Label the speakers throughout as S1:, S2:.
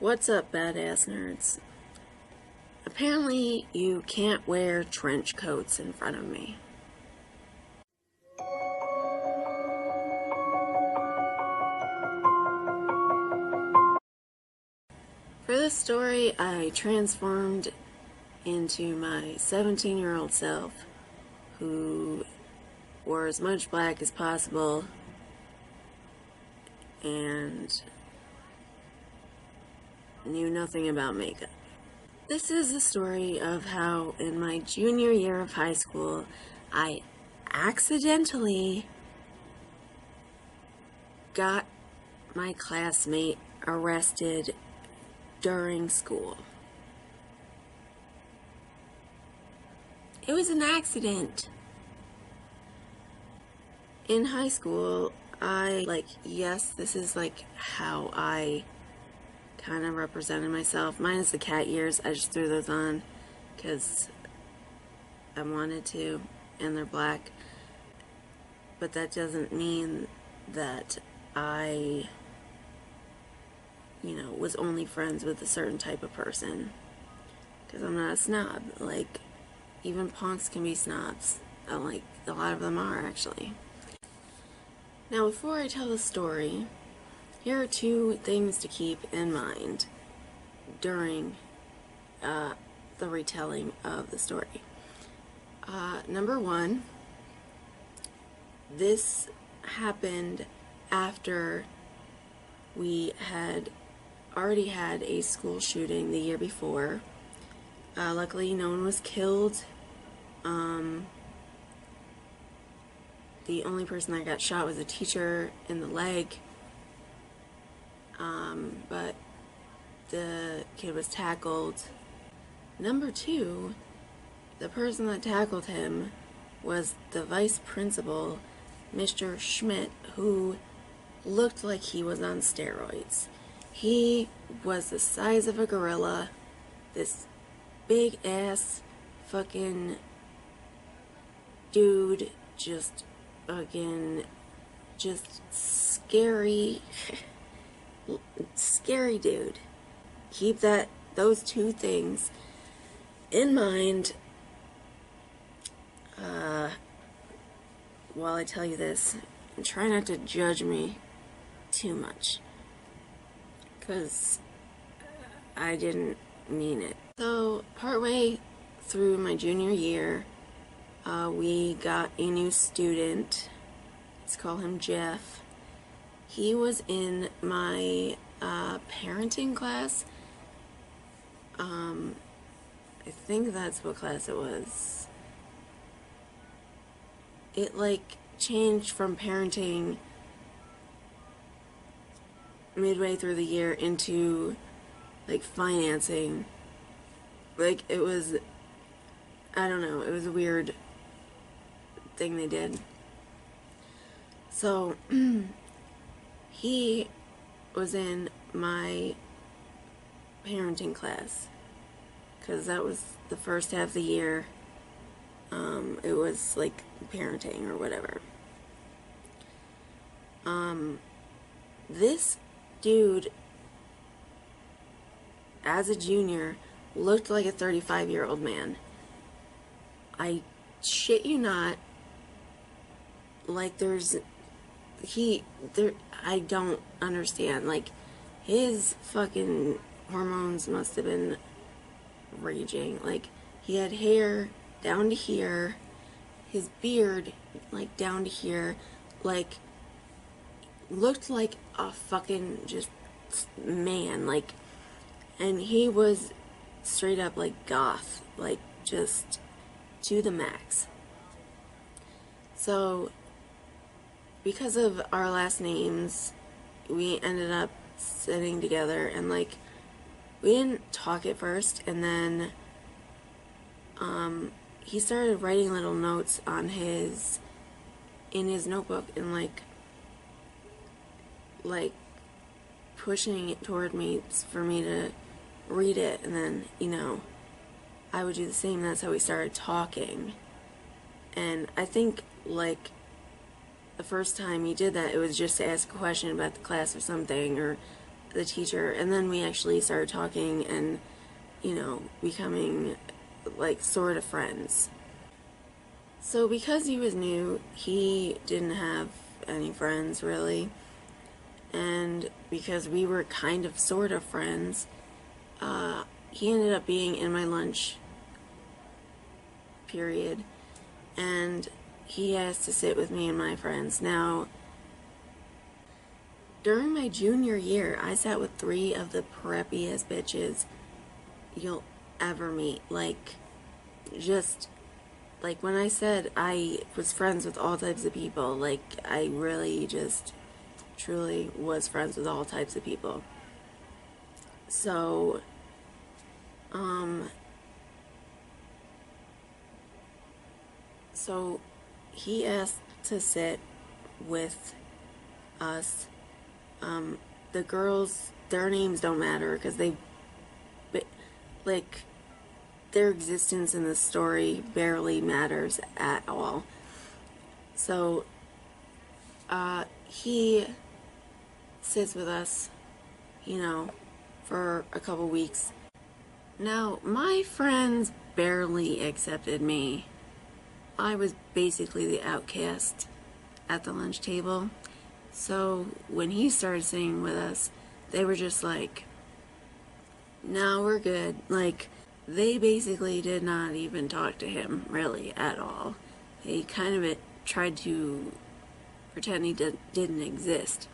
S1: What's up, badass nerds? Apparently, you can't wear trench coats in front of me. For this story, I transformed into my 17-year-old self, who wore as much black as possible and knew nothing about makeup. This is the story of how, in my junior year of high school, I accidentally got my classmate arrested during school. It was an accident. In high school, yes, this is how I kind of represented myself. Minus the cat ears, I just threw those on because I wanted to, and they're black. But that doesn't mean that I, was only friends with a certain type of person. Because I'm not a snob. Even punks can be snobs. A lot of them are, actually. Now, before I tell the story, here are two things to keep in mind during the retelling of the story. Number one, this happened after we had already had a school shooting the year before. Luckily, no one was killed. The only person that got shot was a teacher in the leg. But the kid was tackled. Number two, the person that tackled him was the vice principal, Mr. Schmidt, who looked like he was on steroids. He was the size of a gorilla, this big ass fucking dude, just scary, scary dude. Keep those two things in mind while I tell you this, and try not to judge me too much, because I didn't mean it. So, partway through my junior year, we got a new student. Let's call him Jeff. He was in my parenting class. I think that's what class it was. It changed from parenting midway through the year into financing. It was, I don't know, it was a weird thing they did. So he was in my parenting class because that was the first half of the year. It was parenting or whatever. This dude, as a junior, looked like a 35-year-old man. I shit you not. I don't understand. His fucking hormones must have been raging. He had hair down to here, his beard, down to here, looked like a fucking just man, and he was straight up goth, just to the max. So, because of our last names, we ended up sitting together, and we didn't talk at first, and then he started writing little notes in his notebook and pushing it toward me for me to read it, and then I would do the same. That's how we started talking. And I think the first time he did that, it was just to ask a question about the class or something, or the teacher, and then we actually started talking and, becoming like sort of friends. So because he was new, he didn't have any friends really, and because we were kind of sort of friends, he ended up being in my lunch period, and he asked to sit with me and my friends. Now, during my junior year, I sat with 3 of the preppiest bitches you'll ever meet. Like, just, like, when I said I was friends with all types of people, like, I really just truly was friends with all types of people. So, so he asked to sit with us. The girls, their names don't matter because like, their existence in the story barely matters at all. So, he sits with us, for a couple weeks. Now, my friends barely accepted me. I was basically the outcast at the lunch table. So when he started singing with us, they were just like, no, we're good. Like, they basically did not even talk to him, really, at all. They kind of tried to pretend he didn't exist.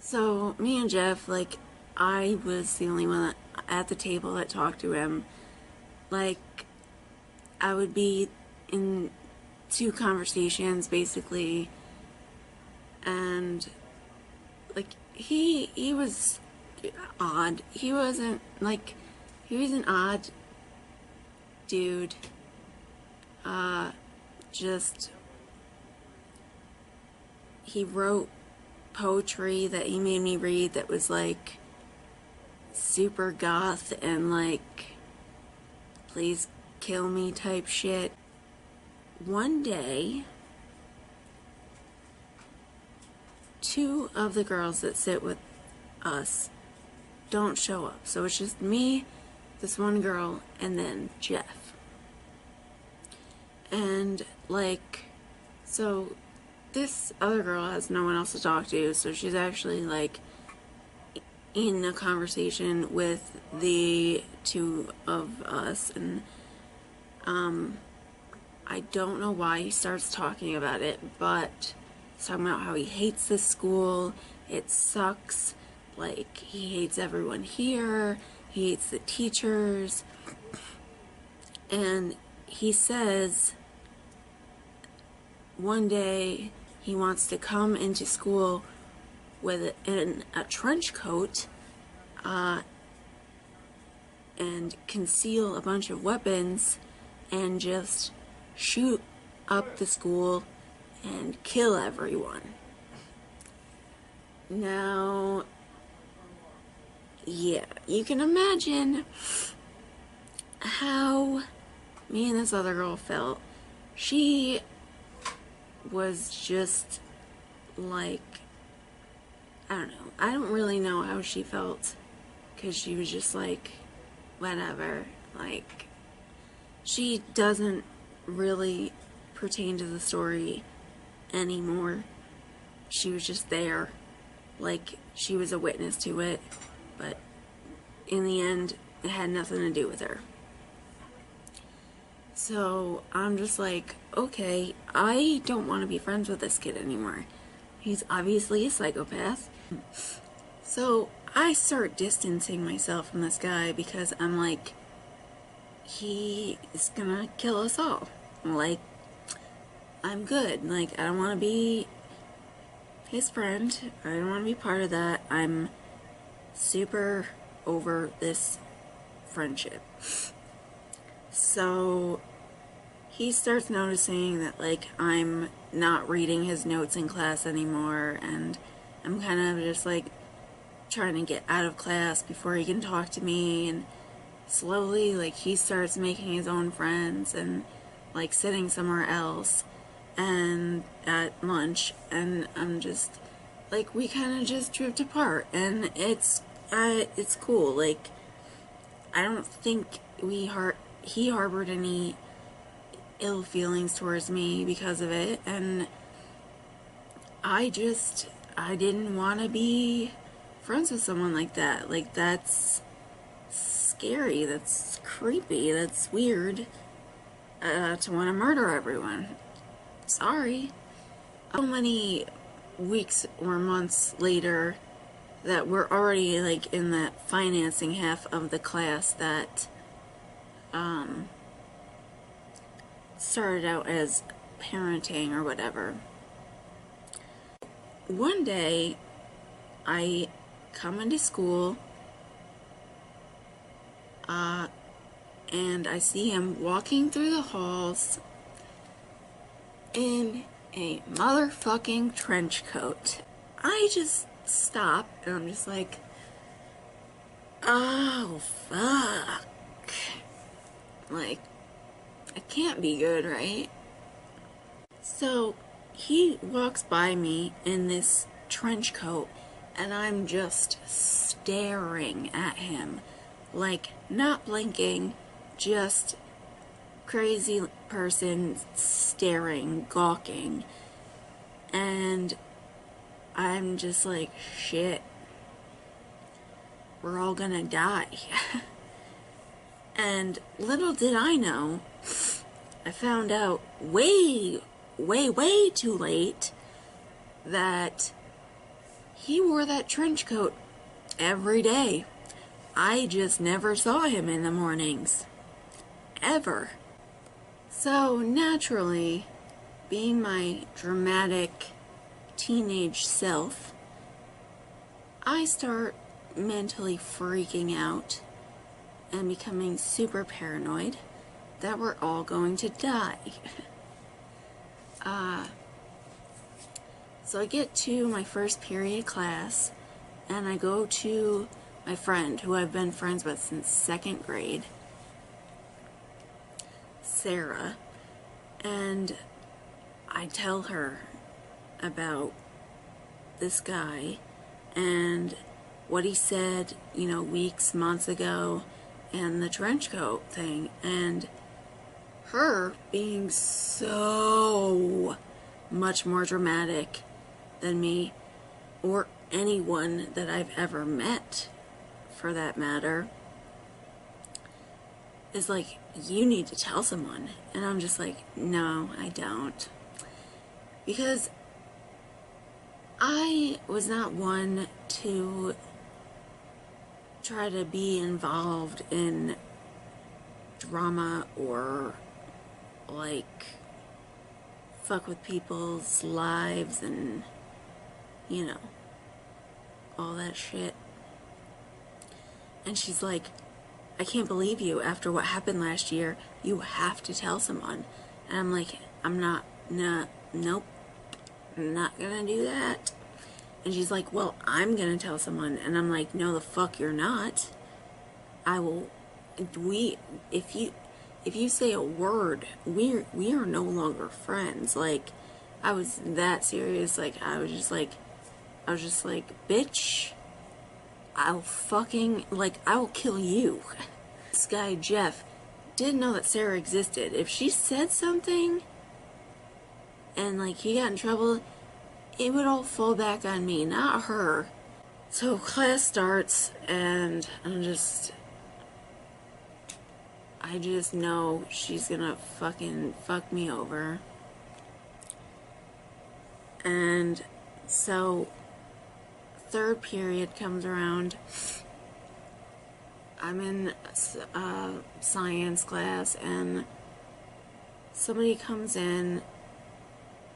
S1: So, me and Jeff, like, I was the only one at the table that talked to him. Like, I would be in 2 conversations, basically, and, like, he was odd. He was an odd dude. Just, he wrote poetry that he made me read that was, like, super goth and, like, please kill me type shit. One day, 2 of the girls that sit with us don't show up. So it's just me, this one girl, and then Jeff. And, like, so this other girl has no one else to talk to, so she's actually, like, in a conversation with the 2 of us, and, I don't know why he starts talking about it, but he's talking about how he hates this school, it sucks, like, he hates everyone here, he hates the teachers, and he says one day he wants to come into school with a trench coat, and conceal a bunch of weapons and just shoot up the school and kill everyone. Now, yeah, you can imagine how me and this other girl felt. She was just like, I don't know. I don't really know how she felt, because she was just like, whatever. Like, she doesn't really pertain to the story anymore. She was just there. Like, she was a witness to it, but in the end, it had nothing to do with her. So, I'm just like, okay, I don't want to be friends with this kid anymore. He's obviously a psychopath. So, I start distancing myself from this guy because I'm like, he is gonna kill us all. Like, I'm good. Like, I don't want to be his friend. I don't want to be part of that. I'm super over this friendship. So, he starts noticing that, like, I'm not reading his notes in class anymore, and I'm kind of just, like, trying to get out of class before he can talk to me, and slowly, like, he starts making his own friends and, like, sitting somewhere else and at lunch, and I'm just, like, we kind of just drift apart, and it's it's cool. Like, I don't think he harbored any ill feelings towards me because of it, and I didn't want to be friends with someone like that. Like, that's scary, that's creepy, that's weird, to want to murder everyone. Sorry. So many weeks or months later that we're already, like, in that financing half of the class that started out as parenting or whatever. One day, I come into school, and I see him walking through the halls in a motherfucking trench coat. I just stop, and I'm just like, oh, fuck. Like, it can't be good, right? So, he walks by me in this trench coat, and I'm just staring at him. Like, not blinking, just crazy person staring, gawking. And I'm just like, shit. We're all gonna die. And little did I know, I found out way too late that he wore that trench coat every day. I just never saw him in the mornings. Ever. So naturally, being my dramatic teenage self, I start mentally freaking out and becoming super paranoid that we're all going to die. So I get to my first period class, and I go to my friend, who I've been friends with since 2nd grade, Sarah, and I tell her about this guy and what he said, weeks, months ago, and the trench coat thing, and her being so much more dramatic than me, or anyone that I've ever met, for that matter, is like, you need to tell someone. And I'm just like, no, I don't. Because I was not one to try to be involved in drama or, like, fuck with people's lives and, all that shit. And she's like, I can't believe you. After what happened last year, you have to tell someone. And I'm like, nope, I'm not gonna do that. And she's like, well, I'm gonna tell someone. And I'm like, no, the fuck you're not. If you say a word, we are no longer friends. Like, I was that serious. Like, I was just like, bitch, I will kill you. This guy, Jeff, didn't know that Sarah existed. If she said something and, like, he got in trouble, it would all fall back on me, not her. So class starts, and I just know she's gonna fucking fuck me over. And so 3rd period comes around. I'm in science class, and somebody comes in,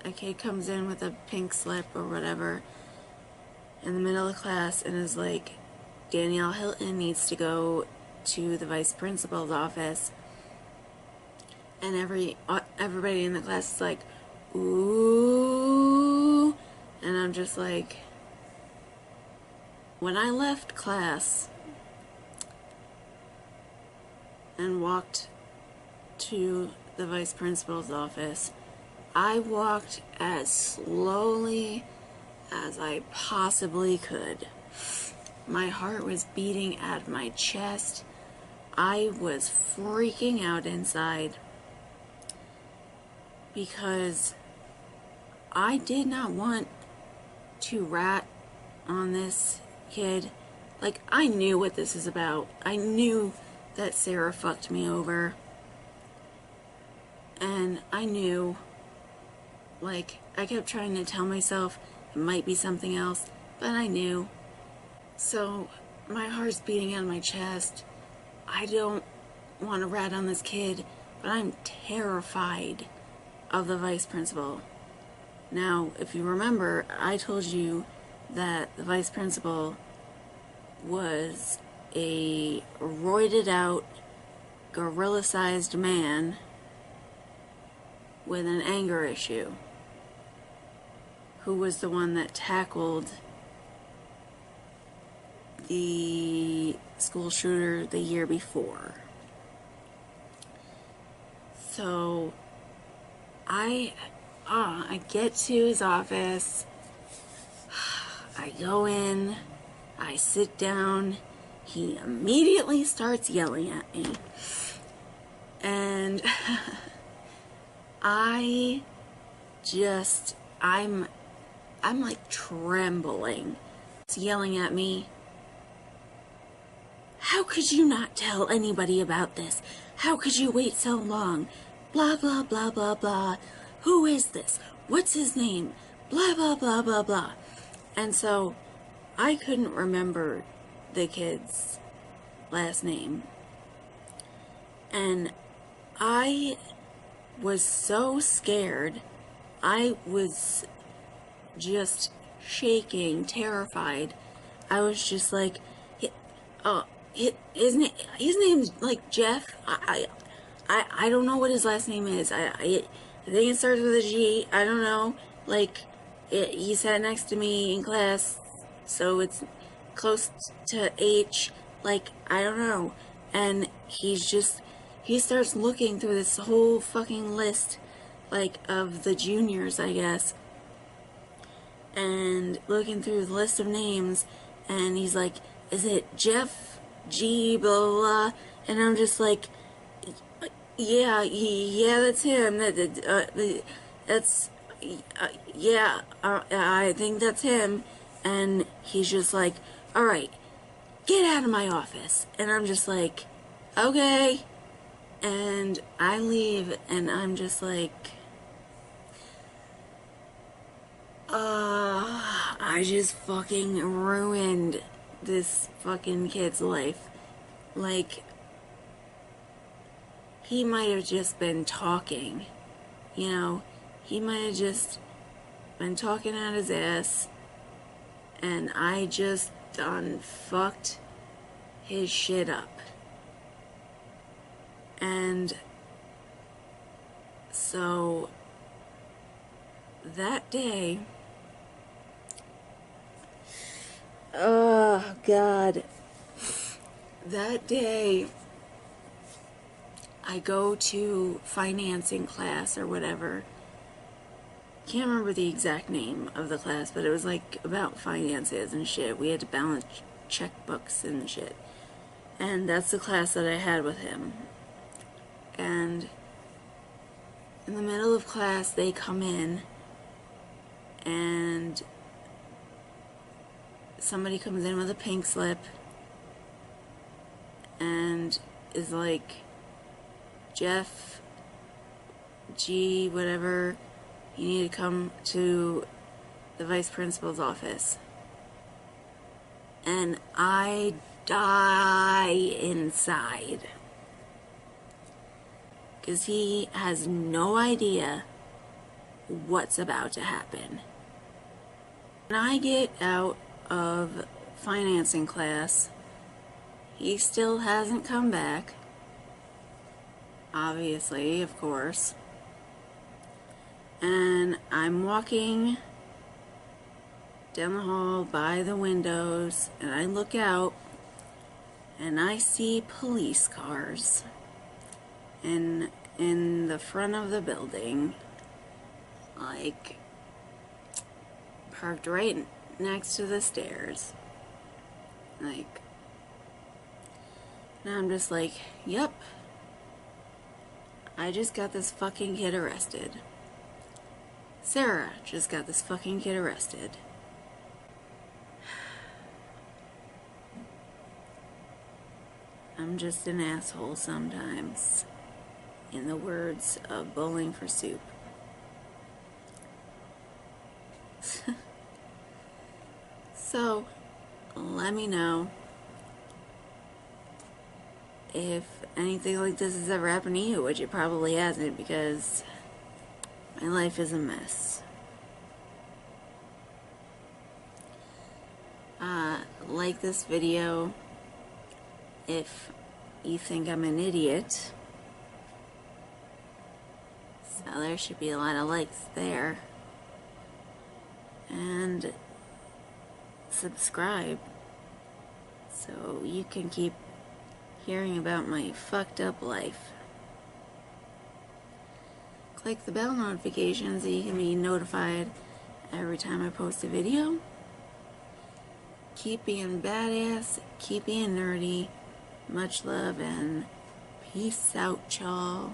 S1: a kid comes in with a pink slip or whatever in the middle of the class and is like, Danielle Hilton needs to go to the vice principal's office. And everybody in the class is like, ooh. And I'm just like, when I left class and walked to the vice principal's office, I walked as slowly as I possibly could. My heart was beating out of my chest. I was freaking out inside because I did not want to rat on this kid. Like, I knew what this is about. I knew that Sarah fucked me over. And I knew, like, I kept trying to tell myself it might be something else, but I knew. So, my heart's beating out of my chest. I don't want to rat on this kid, but I'm terrified of the vice principal. Now, if you remember, I told you that the vice principal was a roided out, gorilla-sized man with an anger issue, who was the one that tackled the school shooter the year before. So I get to his office, I go in, I sit down, he immediately starts yelling at me, and I'm like trembling. He's yelling at me. How could you not tell anybody about this? How could you wait so long? Blah, blah, blah, blah, blah. Who is this? What's his name? Blah, blah, blah, blah, blah. And so I couldn't remember the kid's last name. And I was so scared. I was just shaking, terrified. I was just like, his name's like Jeff. I don't know what his last name is. I think it starts with a G. I don't know. Like, he sat next to me in class, so it's close to H. Like, I don't know. And he starts looking through this whole fucking list, like, of the juniors, I guess, and looking through the list of names, and he's like, is it Jeff G, blah, blah, blah, and I'm just like, yeah, that's him, I think that's him, and he's just like, alright, get out of my office, and I'm just like, okay, and I leave, and I'm just like, I just fucking ruined this fucking kid's life. Like, he might have just been talking, you know, he might have just been talking out his ass, and I just done fucked his shit up. And so that day, oh God, that day I go to financing class or whatever. Can't remember the exact name of the class, but it was like about finances and shit. We had to balance checkbooks and shit. And that's the class that I had with him. And in the middle of class, they come in, and somebody comes in with a pink slip and is like, Jeff G, whatever, you need to come to the vice principal's office. And I die inside, because he has no idea what's about to happen. When I get out of financing class, he still hasn't come back. Obviously, of course. And I'm walking down the hall by the windows, and I look out, and I see police cars in the front of the building, like, parked right next to the stairs. Like, now I'm just like, yep, I just got this fucking kid arrested. Sarah just got this fucking kid arrested. I'm just an asshole sometimes, in the words of Bowling for Soup. So, let me know if anything like this has ever happened to you, which it probably hasn't, because my life is a mess. Like this video if you think I'm an idiot. So there should be a lot of likes there. And subscribe so you can keep hearing about my fucked up life. Click the bell notification so you can be notified every time I post a video. Keep being badass, keep being nerdy. Much love and peace out, y'all.